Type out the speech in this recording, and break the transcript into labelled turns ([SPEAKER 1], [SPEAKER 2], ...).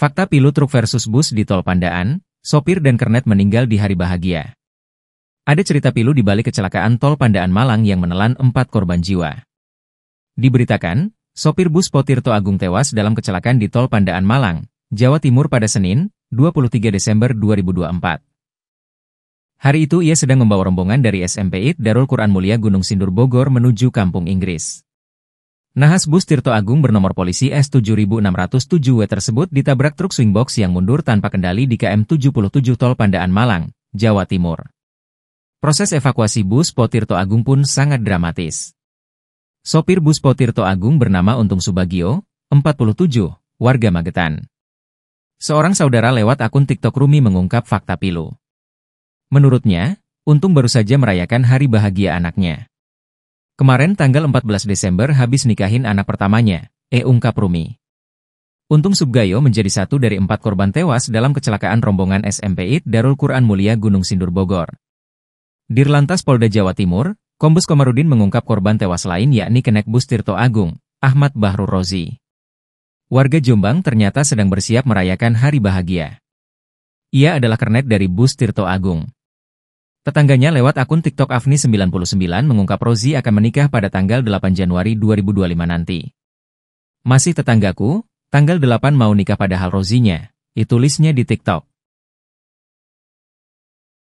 [SPEAKER 1] Fakta pilu truk versus bus di Tol Pandaan, sopir dan kernet meninggal di hari bahagia. Ada cerita pilu di balik kecelakaan Tol Pandaan Malang yang menelan 4 korban jiwa. Diberitakan, sopir bus Potirto Agung tewas dalam kecelakaan di Tol Pandaan Malang, Jawa Timur pada Senin, 23 Desember 2024. Hari itu ia sedang membawa rombongan dari SMP IT Darul Quran Mulia Gunung Sindur Bogor menuju Kampung Inggris. Nahas bus Tirto Agung bernomor polisi S7607W tersebut ditabrak truk swingbox yang mundur tanpa kendali di KM 77 Tol Pandaan Malang, Jawa Timur. Proses evakuasi bus Potirto Agung pun sangat dramatis. Sopir bus Potirto Agung bernama Untung Subagio, 47, warga Magetan. Seorang saudara lewat akun TikTok Rumi mengungkap fakta pilu. Menurutnya, Untung baru saja merayakan hari bahagia anaknya. Kemarin tanggal 14 Desember habis nikahin anak pertamanya, ungkap Rumi. Untung Subagio menjadi satu dari 4 korban tewas dalam kecelakaan rombongan SMP IT Darul Quran Mulia Gunung Sindur Bogor. Dirlantas Polda Jawa Timur, Kombes Komarudin mengungkap korban tewas lain yakni kenek bus Tirto Agung, Ahmad Bahrul Rozi. Warga Jombang ternyata sedang bersiap merayakan hari bahagia. Ia adalah kernet dari bus Tirto Agung. Tetangganya lewat akun TikTok Afni99 mengungkap Rozi akan menikah pada tanggal 8 Januari 2025 nanti. Masih tetanggaku, tanggal 8 mau nikah padahal Rozinya, tulisnya di TikTok.